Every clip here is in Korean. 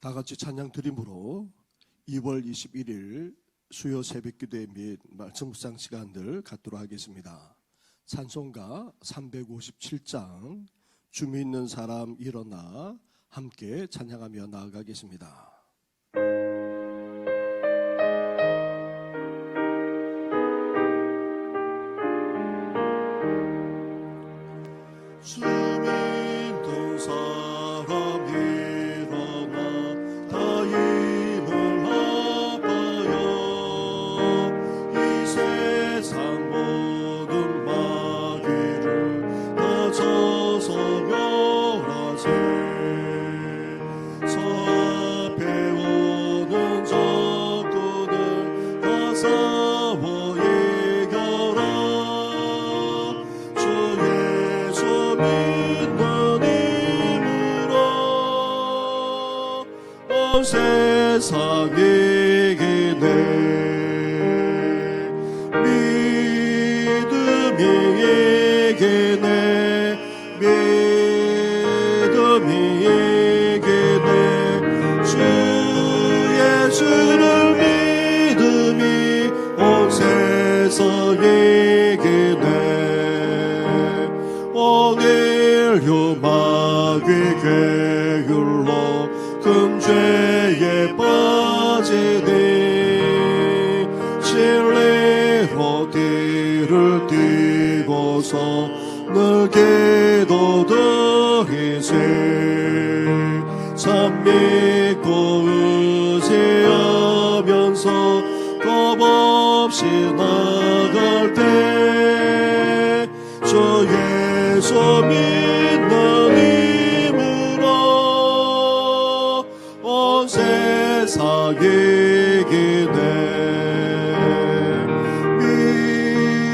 다 같이 찬양 드림으로 2월 21일 수요 새벽기도회 및 말씀 묵상 시간들 갖도록 하겠습니다. 찬송가 357장 주 있는 사람 일어나 함께 찬양하며 나아가겠습니다. 주 믿는 사람 일어나 다 힘을 합하여 이 세상 모든 마귀를 다 쳐서 멸하세. 저 앞에 오는 적군을 다 싸워 이겨라. 주 예수 믿는 힘으로 온 세상 이기네. 믿음이 이기네. 믿음이 이기네. 주 예수를 믿음이 온 세상 이기네. 온 인류 마귀 괴율로 큰 죄에 빠지니 진리로 뒤를 띄고서 늘 기도드리세. 참 믿고 의지하면서 겁없이 나갈 때 주 예수 믿는 힘으로 온 세상 이기네.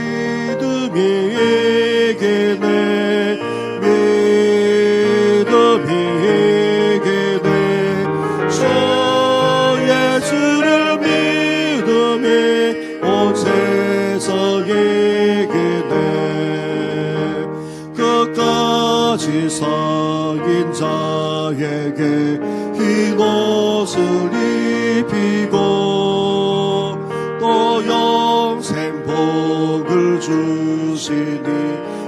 믿음이 이기네. 믿음이 이기네. 주 예수를 믿음이 온 세상 이기네. 끝까지 사귄 자에게 흰 옷을 입히고 또 영생 복을 주시니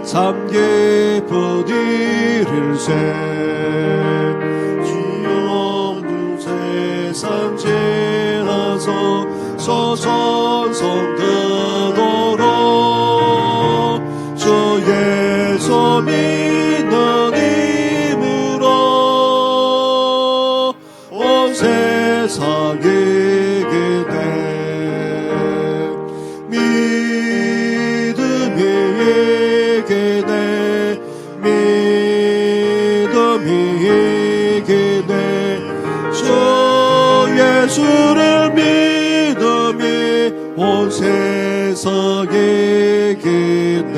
참 기쁜 일일세. 지없는 세상 지나서 소천성 그도록 주 예수 믿는 힘으로 온 세상 이기네. 믿음이 이기네. 믿음이 이기네. 주 예수를 믿음이 온 세상 이기네.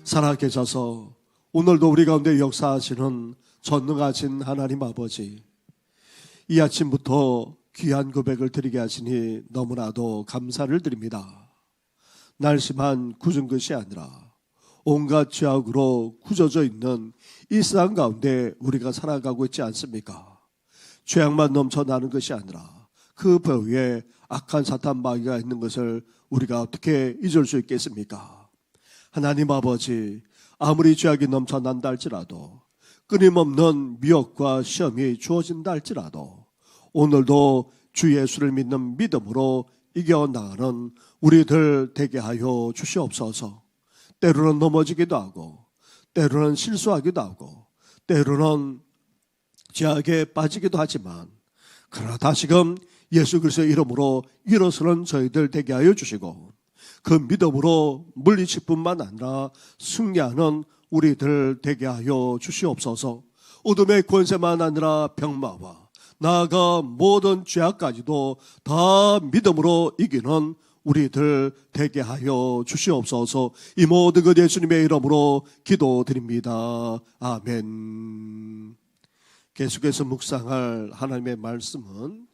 살아계셔서 오늘도 우리 가운데 역사하시는 전능하신 하나님 아버지, 이 아침부터 귀한 고백을 드리게 하시니 너무나도 감사를 드립니다. 날심한 굳은 것이 아니라 온갖 죄악으로 굳어져 있는 이 세상 가운데 우리가 살아가고 있지 않습니까? 죄악만 넘쳐나는 것이 아니라 그 배후에 악한 사탄 마귀가 있는 것을 우리가 어떻게 잊을 수 있겠습니까? 하나님 아버지, 아무리 죄악이 넘쳐난다 할지라도 끊임없는 미혹과 시험이 주어진다 할지라도 오늘도 주 예수를 믿는 믿음으로 이겨나가는 우리들 되게 하여 주시옵소서. 때로는 넘어지기도 하고 때로는 실수하기도 하고 때로는 죄악에 빠지기도 하지만 그러나 다시금 예수 그리스도의 이름으로 일어서는 저희들 되게 하여 주시고 그 믿음으로 물리칠 뿐만 아니라 승리하는 우리들 되게 하여 주시옵소서. 어둠의 권세만 아니라 병마와 나아가 모든 죄악까지도 다 믿음으로 이기는 우리들 되게 하여 주시옵소서. 이 모든 것 예수님의 이름으로 기도드립니다. 아멘. 계속해서 묵상할 하나님의 말씀은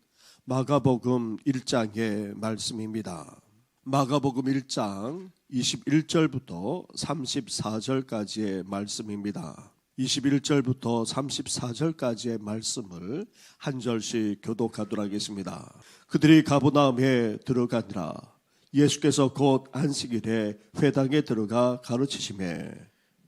마가복음 1장의 말씀입니다. 마가복음 1장 21절부터 34절까지의 말씀입니다. 21절부터 34절까지의 말씀을 한 절씩 교독하도록 하겠습니다. 그들이 가버나움에 들어가니라. 예수께서 곧 안식일에 회당에 들어가 가르치시매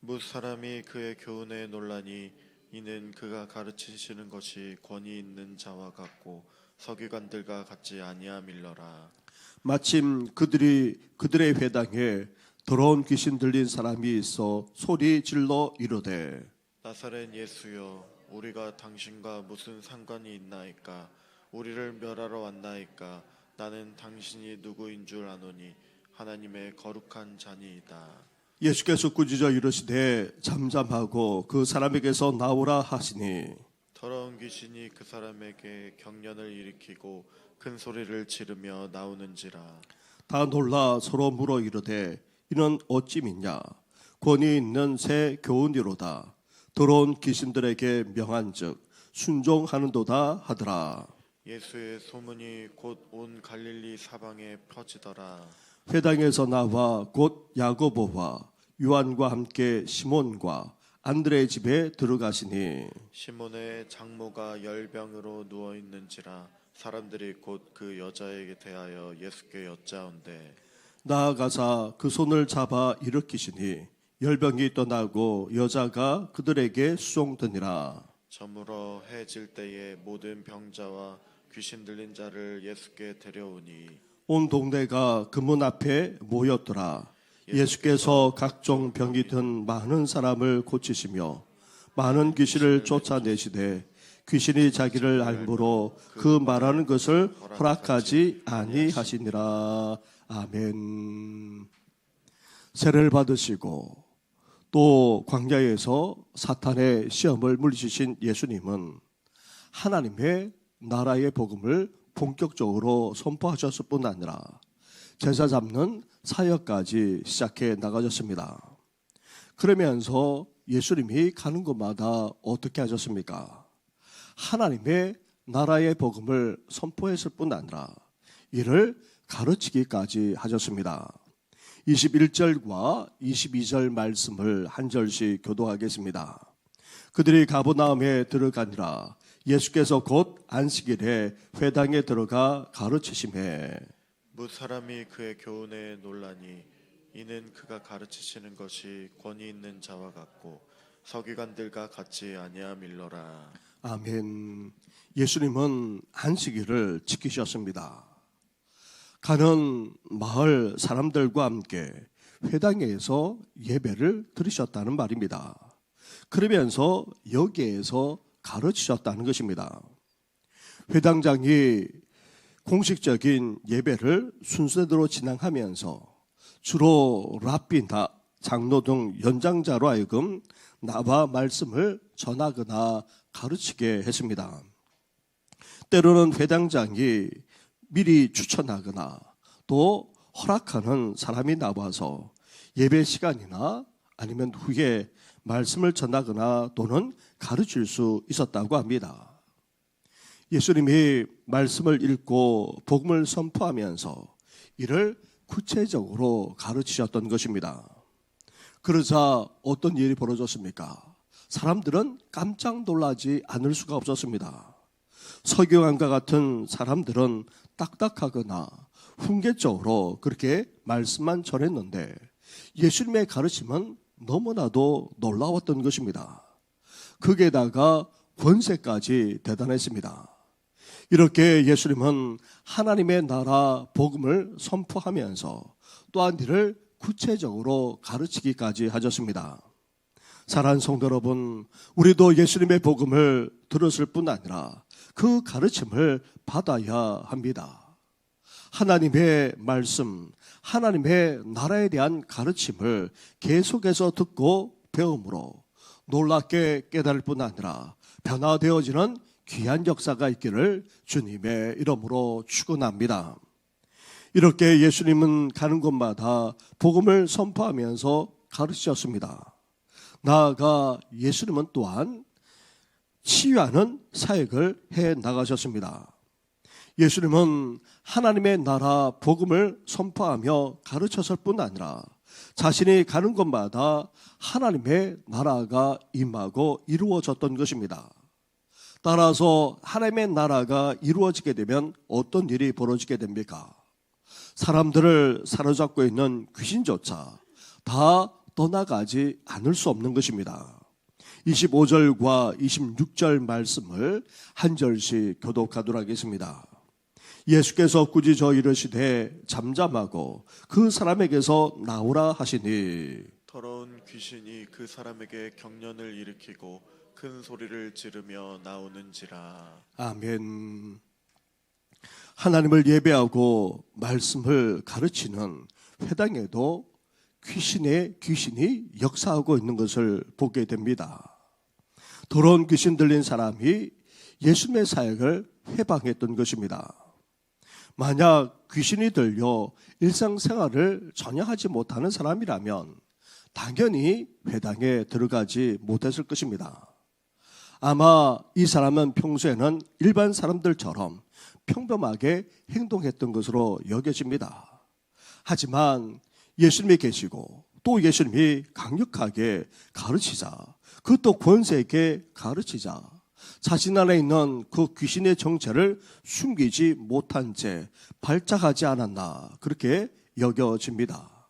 뭇 사람이 그의 교훈에 놀라니 이는 그가 가르치시는 것이 권위 있는 자와 같고 서기관들과 같지 아니함일러라. 마침 그들의 회당에 더러운 귀신 들린 사람이 있어 소리 질러 이르되 나사렛 예수여, 우리가 당신과 무슨 상관이 있나이까? 우리를 멸하러 왔나이까? 나는 당신이 누구인 줄 아노니 하나님의 거룩한 자니이다. 예수께서 꾸짖어 이르시되 잠잠하고 그 사람에게서 나오라 하시니 더러운 귀신이 그 사람에게 경련을 일으키고 큰 소리를 지르며 나오는지라. 다 놀라 서로 물어 이르되 이는 어찌 믿냐? 권위 있는 새 교훈이로다. 더러운 귀신들에게 명한즉 순종하는도다 하더라. 예수의 소문이 곧 온 갈릴리 사방에 퍼지더라. 회당에서 나와 곧 야고보와 요한과 함께 시몬과 안드레의 집에 들어가시니 시몬의 장모가 열병으로 누워 있는지라. 사람들이 곧 그 여자에게 대하여 예수께 여짜온대 나아가사 그 손을 잡아 일으키시니 열병이 떠나고 여자가 그들에게 수종드니라. 저물어 해질 때에 모든 병자와 귀신 들린 자를 예수께 데려오니 온 동네가 그 문 앞에 모였더라. 예수께서 각종 병이 든 많은 사람을 고치시며 많은 귀신을 쫓아내시되 귀신이 자기를 알므로 그 말하는 것을 허락하지 아니하시니라. 아멘. 세례를 받으시고 또 광야에서 사탄의 시험을 물리치신 예수님은 하나님의 나라의 복음을 본격적으로 선포하셨을 뿐 아니라 제자 잡는 사역까지 시작해 나가셨습니다. 그러면서 예수님이 가는 곳마다 어떻게 하셨습니까? 하나님의 나라의 복음을 선포했을 뿐 아니라 이를 가르치기까지 하셨습니다. 21절과 22절 말씀을 한 절씩 교독하겠습니다. 그들이 가버나움에 들어가니라. 예수께서 곧 안식일에 회당에 들어가 가르치시매 뭇 사람이 그의 교훈에 놀라니 이는 그가 가르치시는 것이 권위 있는 자와 같고 서기관들과 같지 아니함일러라. 아멘. 예수님은 안식일을 지키셨습니다. 가는 마을 사람들과 함께 회당에서 예배를 드리셨다는 말입니다. 그러면서 여기에서 가르치셨다는 것입니다. 회당장이 공식적인 예배를 순서대로 진행하면서 주로 랍비나 장로 등 연장자로 하여금 나와 말씀을 전하거나 가르치게 했습니다. 때로는 회당장이 미리 추천하거나 또 허락하는 사람이 나와서 예배 시간이나 아니면 후에 말씀을 전하거나 또는 가르칠 수 있었다고 합니다. 예수님이 말씀을 읽고 복음을 선포하면서 이를 구체적으로 가르치셨던 것입니다. 그러자 어떤 일이 벌어졌습니까? 사람들은 깜짝 놀라지 않을 수가 없었습니다. 서기관과 같은 사람들은 딱딱하거나 훈계적으로 그렇게 말씀만 전했는데 예수님의 가르침은 너무나도 놀라웠던 것입니다. 거기에다가 권세까지 대단했습니다. 이렇게 예수님은 하나님의 나라 복음을 선포하면서 또한 이를 구체적으로 가르치기까지 하셨습니다. 사랑하는 성도 여러분, 우리도 예수님의 복음을 들었을 뿐 아니라 그 가르침을 받아야 합니다. 하나님의 말씀, 하나님의 나라에 대한 가르침을 계속해서 듣고 배움으로 놀랍게 깨달을 뿐 아니라 변화되어지는 귀한 역사가 있기를 주님의 이름으로 축원합니다. 이렇게 예수님은 가는 곳마다 복음을 선포하면서 가르치셨습니다. 나아가 예수님은 또한 치유하는 사역을 해 나가셨습니다. 예수님은 하나님의 나라 복음을 선포하며 가르쳤을 뿐 아니라 자신이 가는 곳마다 하나님의 나라가 임하고 이루어졌던 것입니다. 따라서 하나님의 나라가 이루어지게 되면 어떤 일이 벌어지게 됩니까? 사람들을 사로잡고 있는 귀신조차 다 떠나가지 않을 수 없는 것입니다. 25절과 26절 말씀을 한 절씩 교독하도록 하겠습니다. 예수께서 꾸짖어 이르시되 잠잠하고 그 사람에게서 나오라 하시니 더러운 귀신이 그 사람에게 경련을 일으키고 큰 소리를 지르며 나오는지라. 아멘. 하나님을 예배하고 말씀을 가르치는 회당에도 귀신이 역사하고 있는 것을 보게 됩니다. 더러운 귀신 들린 사람이 예수님의 사역을 해방했던 것입니다. 만약 귀신이 들려 일상생활을 전혀 하지 못하는 사람이라면 당연히 회당에 들어가지 못했을 것입니다. 아마 이 사람은 평소에는 일반 사람들처럼 평범하게 행동했던 것으로 여겨집니다. 하지만 예수님이 계시고 또 예수님이 강력하게 가르치자, 그것도 권세 있게 가르치자 자신 안에 있는 그 귀신의 정체를 숨기지 못한 채 발작하지 않았나 그렇게 여겨집니다.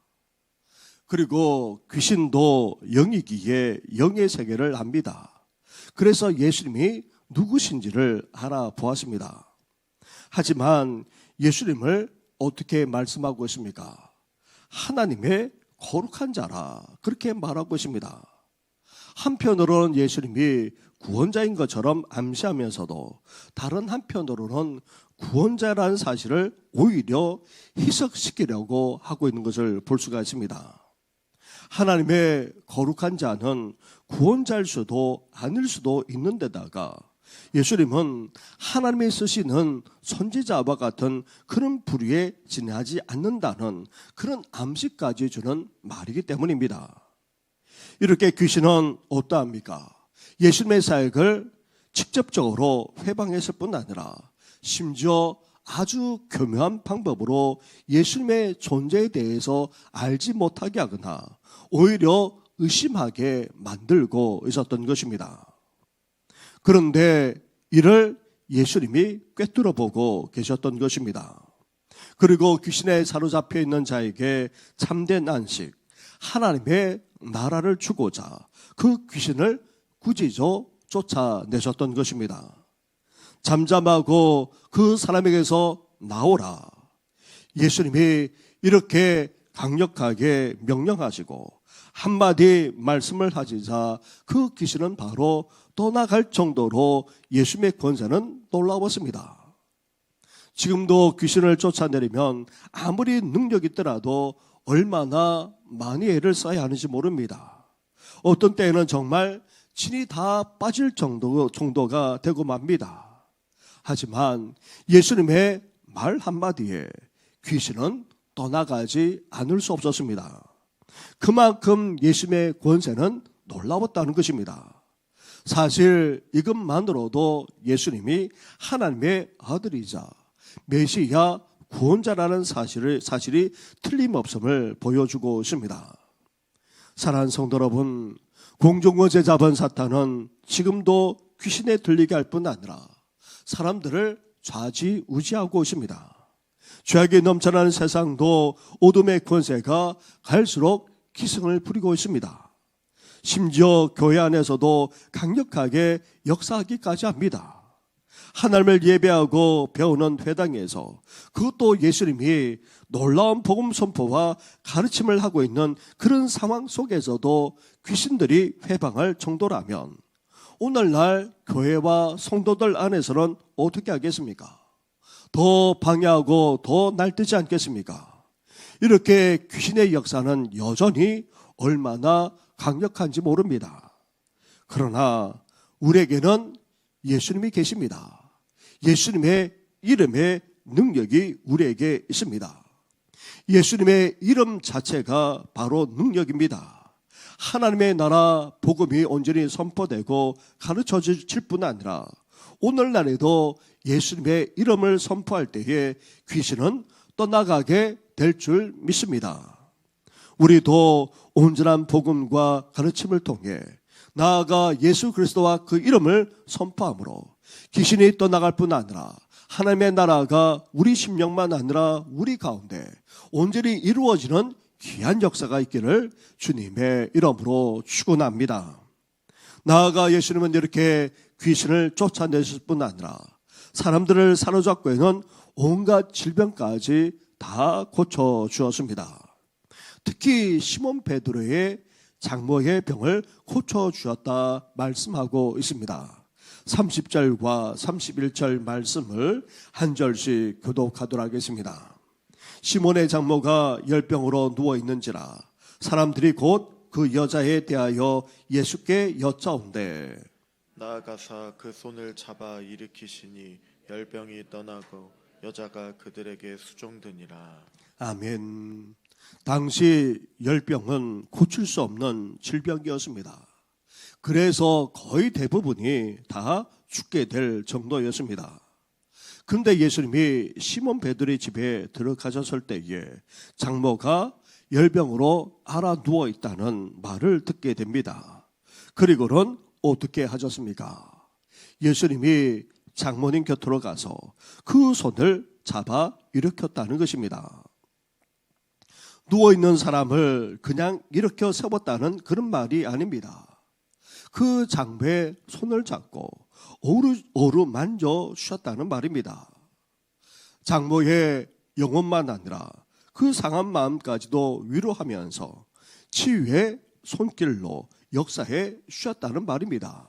그리고 귀신도 영이기에 영의 세계를 압니다. 그래서 예수님이 누구신지를 알아보았습니다. 하지만 예수님을 어떻게 말씀하고 있습니까? 하나님의 거룩한 자라 그렇게 말하고 있습니다. 한편으로는 예수님이 구원자인 것처럼 암시하면서도 다른 한편으로는 구원자라는 사실을 오히려 희석시키려고 하고 있는 것을 볼 수가 있습니다. 하나님의 거룩한 자는 구원자일 수도 아닐 수도 있는 데다가 예수님은 하나님이 쓰시는 선지자와 같은 그런 부류에 지나지 않는다는 그런 암시까지 주는 말이기 때문입니다. 이렇게 귀신은 어떠합니까? 예수님의 사역을 직접적으로 회방했을 뿐 아니라 심지어 아주 교묘한 방법으로 예수님의 존재에 대해서 알지 못하게 하거나 오히려 의심하게 만들고 있었던 것입니다. 그런데 이를 예수님이 꿰뚫어 보고 계셨던 것입니다. 그리고 귀신에 사로잡혀 있는 자에게 참된 안식, 하나님의 나라를 주고자 그 귀신을 꾸짖어 쫓아내셨던 것입니다. 잠잠하고 그 사람에게서 나오라. 예수님이 이렇게 강력하게 명령하시고 한마디 말씀을 하시자 그 귀신은 바로 떠나갈 정도로 예수님의 권세는 놀라웠습니다. 지금도 귀신을 쫓아내려면 아무리 능력이 있더라도 얼마나 많이 애를 써야 하는지 모릅니다. 어떤 때에는 정말 진이 다 빠질 정도가 되고 맙니다. 하지만 예수님의 말 한마디에 귀신은 떠나가지 않을 수 없었습니다. 그만큼 예수님의 권세는 놀라웠다는 것입니다. 사실 이것만으로도 예수님이 하나님의 아들이자 메시아 구원자라는 사실이 틀림없음을 보여주고 있습니다. 사랑하는 성도 여러분, 공중권세 잡은 사탄은 지금도 귀신에 들리게 할 뿐 아니라 사람들을 좌지우지하고 있습니다. 죄악이 넘쳐나는 세상도 어둠의 권세가 갈수록 기승을 부리고 있습니다. 심지어 교회 안에서도 강력하게 역사하기까지 합니다. 하나님을 예배하고 배우는 회당에서 그것도 예수님이 놀라운 복음 선포와 가르침을 하고 있는 그런 상황 속에서도 귀신들이 회방할 정도라면 오늘날 교회와 성도들 안에서는 어떻게 하겠습니까? 더 방해하고 더 날뛰지 않겠습니까? 이렇게 귀신의 역사는 여전히 얼마나 강력한지 모릅니다. 그러나 우리에게는 예수님이 계십니다. 예수님의 이름의 능력이 우리에게 있습니다. 예수님의 이름 자체가 바로 능력입니다. 하나님의 나라 복음이 온전히 선포되고 가르쳐질 뿐 아니라 오늘날에도 예수님의 이름을 선포할 때에 귀신은 떠나가게 될 줄 믿습니다. 우리도 온전한 복음과 가르침을 통해 나아가 예수 그리스도와 그 이름을 선포함으로 귀신이 떠나갈 뿐 아니라 하나님의 나라가 우리 심령만 아니라 우리 가운데 온전히 이루어지는 귀한 역사가 있기를 주님의 이름으로 축원합니다. 나아가 예수님은 이렇게 귀신을 쫓아내실 뿐 아니라 사람들을 사로잡고 있는 온갖 질병까지 다 고쳐주었습니다. 특히 시몬 베드로의 장모의 병을 고쳐주었다 말씀하고 있습니다. 30절과 31절 말씀을 한 절씩 교독하도록 하겠습니다. 시몬의 장모가 열병으로 누워있는지라 사람들이 곧 그 여자에 대하여 예수께 여짜온대 나아가사 그 손을 잡아 일으키시니 열병이 떠나고 여자가 그들에게 수종드니라. 아멘. 당시 열병은 고칠 수 없는 질병이었습니다. 그래서 거의 대부분이 다 죽게 될 정도였습니다. 그런데 예수님이 시몬 베드로의 집에 들어가셨을 때에 장모가 열병으로 알아 누워 있다는 말을 듣게 됩니다. 그리고는 어떻게 하셨습니까? 예수님이 장모님 곁으로 가서 그 손을 잡아 일으켰다는 것입니다. 누워있는 사람을 그냥 일으켜 세웠다는 그런 말이 아닙니다. 그 장모의 손을 잡고 어루 만져 주셨다는 말입니다. 장모의 영혼만 아니라 그 상한 마음까지도 위로하면서 치유의 손길로 역사해 주셨다는 말입니다.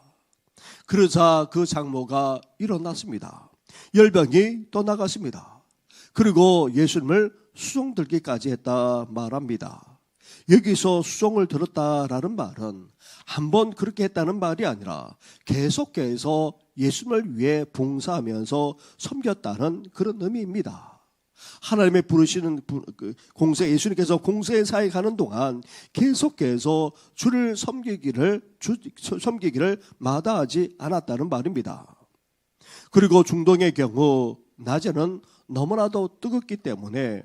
그러자 그 장모가 일어났습니다. 열병이 떠나갔습니다. 그리고 예수님을 수종 들기까지 했다 말합니다. 여기서 수종을 들었다라는 말은 한번 그렇게 했다는 말이 아니라 계속해서 예수님을 위해 봉사하면서 섬겼다는 그런 의미입니다. 하나님의 부르시는 공세, 예수님께서 공세의 사에 가는 동안 계속해서 주를 섬기기를 마다하지 않았다는 말입니다. 그리고 중동의 경우 낮에는 너무나도 뜨겁기 때문에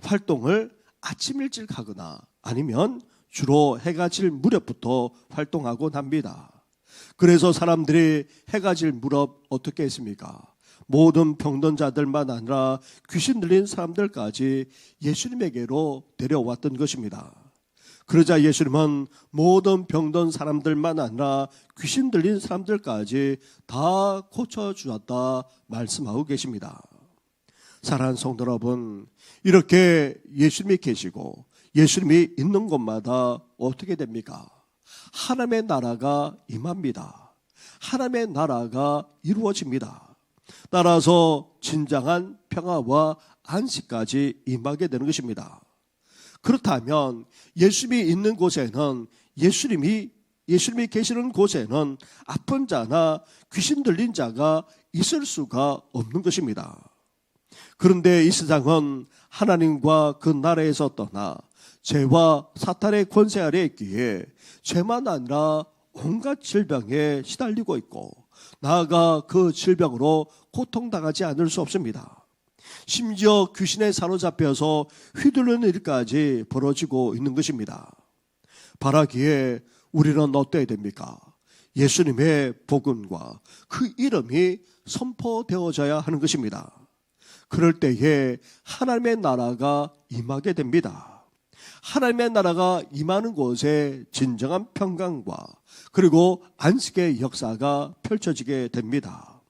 활동을 아침 일찍 하거나 아니면 주로 해가 질 무렵부터 활동하곤 합니다. 그래서 사람들이 해가 질 무렵 어떻게 했습니까? 모든 병든 자들만 아니라 귀신 들린 사람들까지 예수님에게로 데려왔던 것입니다. 그러자 예수님은 모든 병든 사람들만 아니라 귀신 들린 사람들까지 다 고쳐주었다 말씀하고 계십니다. 사랑하는 성도 여러분, 이렇게 예수님이 계시고 예수님이 있는 곳마다 어떻게 됩니까? 하나님의 나라가 임합니다. 하나님의 나라가 이루어집니다. 따라서 진정한 평화와 안식까지 임하게 되는 것입니다. 그렇다면 예수님이 있는 곳에는 예수님이 계시는 곳에는 아픈 자나 귀신 들린 자가 있을 수가 없는 것입니다. 그런데 이 세상은 하나님과 그 나라에서 떠나 죄와 사탄의 권세 아래에 있기에 죄만 아니라 온갖 질병에 시달리고 있고 나아가 그 질병으로 고통당하지 않을 수 없습니다. 심지어 귀신에 사로잡혀서 휘둘리는 일까지 벌어지고 있는 것입니다. 바라기에 우리는 어때야 됩니까? 예수님의 복음과 그 이름이 선포되어져야 하는 것입니다. 그럴 때에 하나님의 나라가 임하게 됩니다. 하나님의 나라가 임하는 곳에 진정한 평강과 그리고 안식의 역사가 펼쳐지게 됩니다.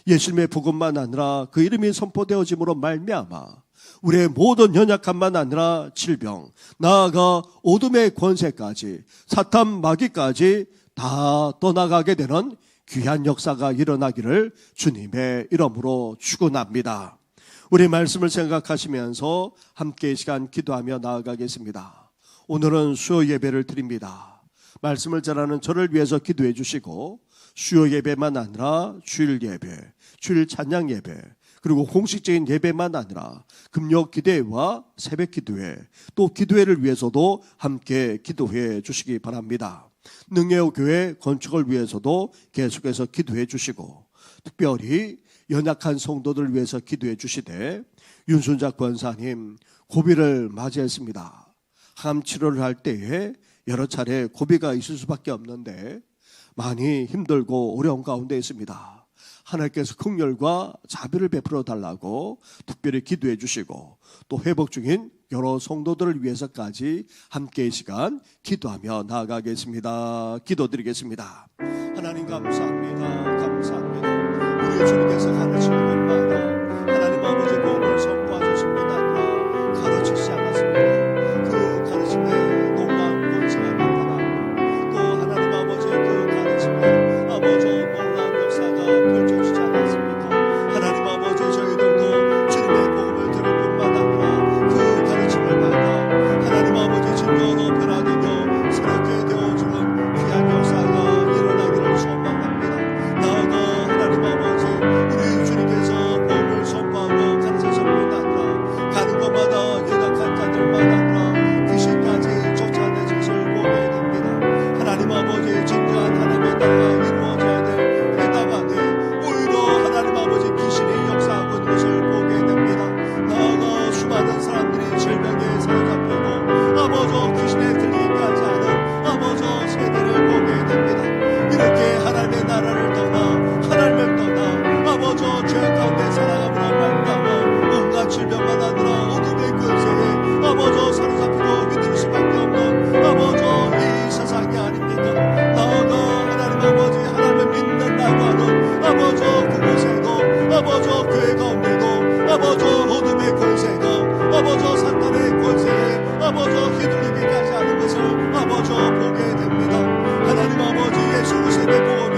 예수님의 복음만 아니라 그 이름이 선포되어짐으로 말미암아 우리의 모든 연약함만 아니라 질병, 나아가 어둠의 권세까지 사탄 마귀까지 다 떠나가게 되는 귀한 역사가 일어나기를 주님의 이름으로 축원합니다. 우리 말씀을 생각하시면서 함께 이 시간 기도하며 나아가겠습니다. 오늘은 수요 예배를 드립니다. 말씀을 전하는 저를 위해서 기도해 주시고 수요 예배만 아니라 주일 예배, 주일 찬양 예배, 그리고 공식적인 예배만 아니라 금요 기도회와 새벽 기도회, 또 기도회를 위해서도 함께 기도해 주시기 바랍니다. 능혜호 교회 건축을 위해서도 계속해서 기도해 주시고 특별히 연약한 성도들 위해서 기도해 주시되 윤순작 권사님 고비를 맞이했습니다. 항암 치료를 할 때에 여러 차례 고비가 있을 수밖에 없는데 많이 힘들고 어려운 가운데 있습니다. 하나님께서 긍휼과 자비를 베풀어 달라고 특별히 기도해 주시고 또 회복 중인 여러 성도들을 위해서까지 함께 이 시간 기도하며 나아가겠습니다. 기도드리겠습니다. 하나님 감사합니다. 감사합니다. 우리 주님께서 가르치는 것마다 하나님 아버지 복음을 선포하셨습니다. 가르치지 않았습니다. 그 가르침에 놀라운 권세가 나타나고 또 하나님 아버지 그 가르침에 아버지 놀라운 역사가 펼쳐지지 않았습니까? 하나님 아버지 저희들도 주님의 복음을 들을 뿐만 아니라 그 가르침을 받아 하나님 아버지 진정으로 변화되며 새롭게 되어주는 귀한 역사가 일어나기를 소망합니다. 나아가 하나님 아버지 우리 주님께서 복음을 선포하고 가르치실 뿐 아니라 가는 곳마다 연약한 자들마다 아니라 귀신까지 쫓아내실 보게 됩니다. 하나님 아버지 진정한 하나님의 나라가 이루어져야 될 해당 안에 오히려 하나님 아버지 귀신이 역사하고 있는 것을 보게 됩니다. 나아가 수많은 사람들이 질병에 사로잡히고 아버지 귀신에 들리기까지 하는 아버지 세대를 보게 됩니다. 이렇게 하나님의 나라를 떠나 하나님을 떠나 아버지 죄 가운데 살아가므로 말미암아 온갖 질병만 아니라 어둠의 근세에 아버지 사로잡히고 믿을 수밖에 없는 아버지 이 세상이 아닙니까? 나아가 하나님 아버지 하나님을 믿는다고 하는 아버지 그곳에도 아버지 교회 가운데도 아버지 어둠의 권세가 아버지 사탄의 권세에 아버지 휘둘리기까지 하는 것을 아버지 보게 됩니다. 하나님 아버지 예수 그리스도의 복음이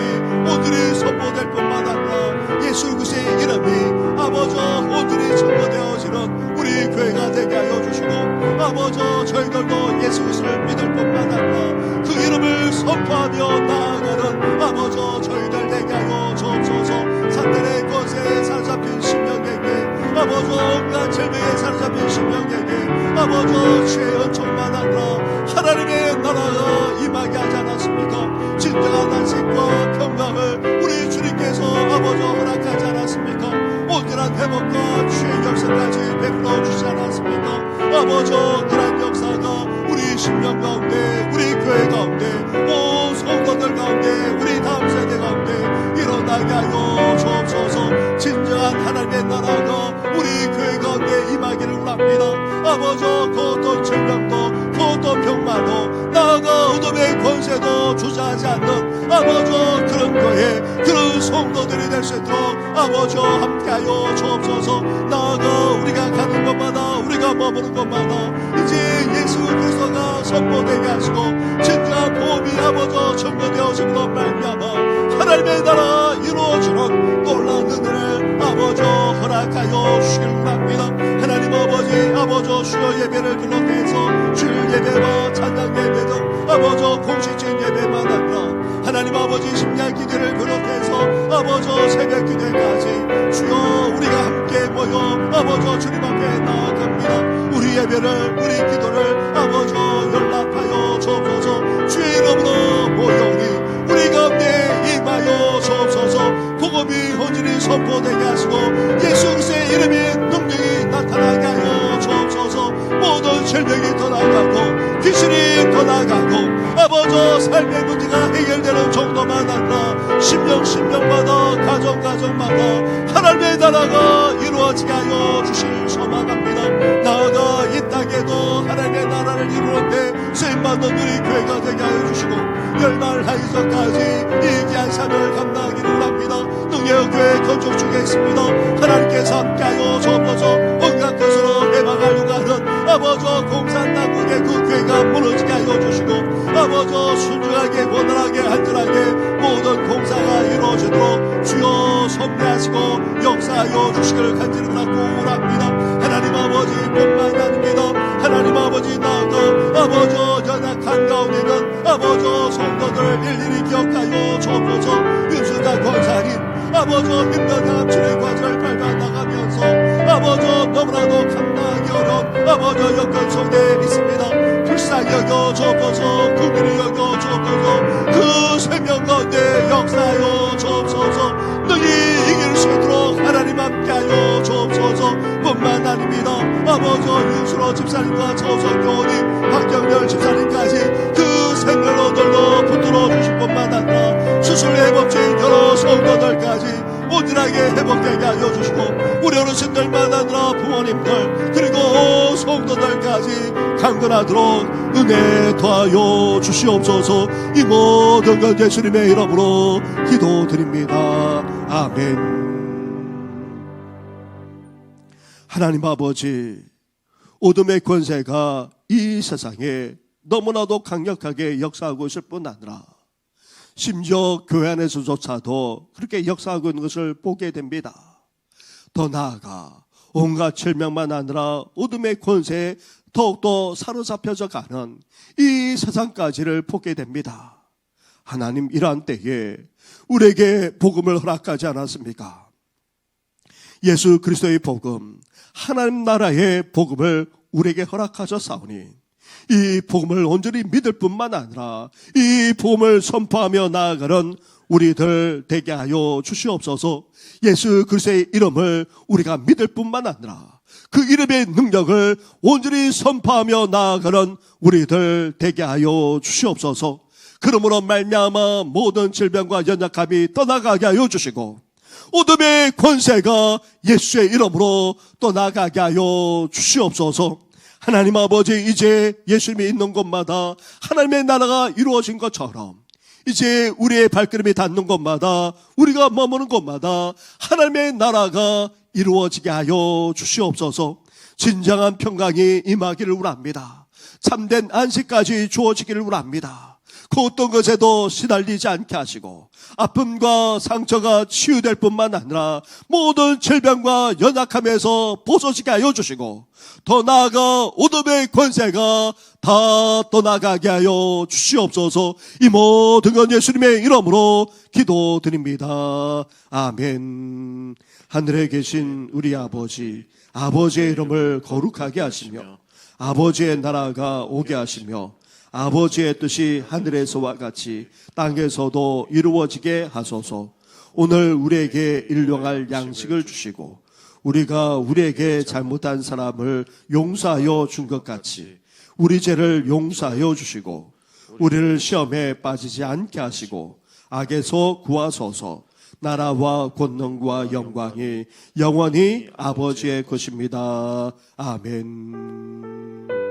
오늘이 선포될 뿐만 아니라 예수 그리스도의 이름이 아버지 오늘이 증거되어지는 우리 교회가 되게 하여 주시고 아버지 저희들도 예수 그리스도를 믿을 뿐만 아니라 그 이름을 선포하며 나아가는 아버지 저희들 되게 하여 주옵소서. 사탄의 권세에 사로잡힌 신령에게 아버지 온갖 질병에 사로잡힌 신령에게 아버지 죄의 은총만 아니라 하나님의 나라가 임하게 하지 않았습니까? 진정한 안식과 평강을 우리 주님께서 아버지 허락하지 않았습니까? 온전한 회복과 죄의 역사까지 베풀어 주지 않았습니까? 아버지 그런 역사가 우리 심령 가운데 우리 교회 가운데 온 성도들 가운데 우리 다음 세대 가운데 일어나게 하여 주옵소서. 진정한 하나님의 나라가 우리 교회 가운데 임하기를 원합니다. 아버지 그 어떤 질병도 그 어떤 병마도 나아가 어둠의 권세도 주저하지 않는 아버지 그런 교회 그런 성도들이 될 수 있도록 아버지 함께하여 주옵소서. 나아가 우리가 가는 곳마다 우리가 머무는 곳마다 이제 예수 그리스도가 선포되게 하시고 진정한 복음이 아버지 증거되어짐으로 말미암아 하나님의 나라 이루어지는 놀라운 은혜를 아버지 허락하여 주시길 원합니다. 하나님 아버지 주여 예배를 비롯해서 주일 예배와 찬양 예배 등 아버지 공식적인 예배만 아니라 하나님 아버지 심야 기도를 비롯해서 아버지 새벽 기도까지 주여 우리가 함께 모여 아버지 주님 앞에 나아갑니다. 우리 예배를 우리 기도를 아버지 연락하여 주옵소서. 주의 이름으로 모여오니 우리 가운데 임하여 주옵소서. 복음이 헌신이 선포되게 하시고 예수 그리스도의 이름이 능력이 나타나게 하여 주옵소서. 모든 질병이 떠나가고 귀신이 떠나가고 아버지 삶의 문제가 해결되는 정도만 아니라 심령마다 가정마다 하나님의 나라가 이루어지게 하여 주실 소망합니다. 나아가 이 땅에도 하나님의 나라를 이루는데 쓰임받는 우리 교회가 되게 하여 주시고 멸망하기전까지 이 귀한 삶을 감당하기를 합니다. 능력 교회 건축 중에 있습니다. 하나님께서 함께하여 주옵소서. 온갖 것으로 해방하려고 하는 아버지 공산 당국의 그 교회가 무너지게 하여 주시고 아버지 순종하게 원활하게 안전하게 모든 공사가 이루어지도록 주여 섭리하시고 역사하여 주시기를 간절히 원합니다. 하나님 아버지 뿐만 아닙니다. 하나님 아버지 나아가 아버지 연약한 가운데 있는 아버지 성도들 일일이 기억하여 주옵소서. 윤수자 권사님 아버지 힘든 암치의 과정을 밟아 나가면서 아버지 너무나도 감당하기 어려운 아버지 여건 속에 있습니다. 불쌍히 여겨 주옵소서. 긍휼히 여겨 주옵소서. 그 생명 가운데 역사하여 주옵소서. 능히 이길 수 있도록 하나님 함께하여 주옵소서. 뿐만 아닙니다. 아버지 윤수로 이르러 집사님과 저성교원님 박경렬 집사님까지 그 생명언들로 붙들어 주실 것만 아니라 수술 회복진 여러 성도들까지 온전하게 회복되게 하여 주시고 우리 어르신들만 아니라 부모님들 그리고 성도들까지 강건하도록 은혜 더하여 주시옵소서. 이 모든 것 예수님의 이름으로 기도드립니다. 아멘. 하나님 아버지, 어둠의 권세가 이 세상에 너무나도 강력하게 역사하고 있을 뿐 아니라 심지어 교회 안에서조차도 그렇게 역사하고 있는 것을 보게 됩니다. 더 나아가 온갖 질병만 아니라 어둠의 권세에 더욱더 사로잡혀져 가는 이 세상까지를 보게 됩니다. 하나님, 이러한 때에 우리에게 복음을 허락하지 않았습니까? 예수 그리스도의 복음, 하나님 나라의 복음을 우리에게 허락하셨사오니 이 복음을 온전히 믿을 뿐만 아니라 이 복음을 선포하며 나아가는 우리들 되게 하여 주시옵소서. 예수 그리스도의 이름을 우리가 믿을 뿐만 아니라 그 이름의 능력을 온전히 선포하며 나아가는 우리들 되게 하여 주시옵소서. 그러므로 말미암아 모든 질병과 연약함이 떠나가게 하여 주시고 어둠의 권세가 예수의 이름으로 떠나가게 하여 주시옵소서. 하나님 아버지, 이제 예수님이 있는 곳마다 하나님의 나라가 이루어진 것처럼 이제 우리의 발걸음이 닿는 곳마다 우리가 머무는 곳마다 하나님의 나라가 이루어지게 하여 주시옵소서. 진정한 평강이 임하기를 원합니다. 참된 안식까지 주어지기를 원합니다. 그 어떤 것에도 시달리지 않게 하시고 아픔과 상처가 치유될 뿐만 아니라 모든 질병과 연약함에서 벗어지게 하여 주시고 더 나아가 어둠의 권세가 다 떠나가게 하여 주시옵소서. 이 모든 건 예수님의 이름으로 기도드립니다. 아멘. 하늘에 계신 우리 아버지, 아버지의 이름을 거룩하게 하시며 아버지의 나라가 오게 하시며 아버지의 뜻이 하늘에서와 같이 땅에서도 이루어지게 하소서. 오늘 우리에게 일용할 양식을 주시고 우리가 우리에게 잘못한 사람을 용서하여 준 것 같이 우리 죄를 용서하여 주시고 우리를 시험에 빠지지 않게 하시고 악에서 구하소서. 나라와 권능과 영광이 영원히 아버지의 것입니다. 아멘.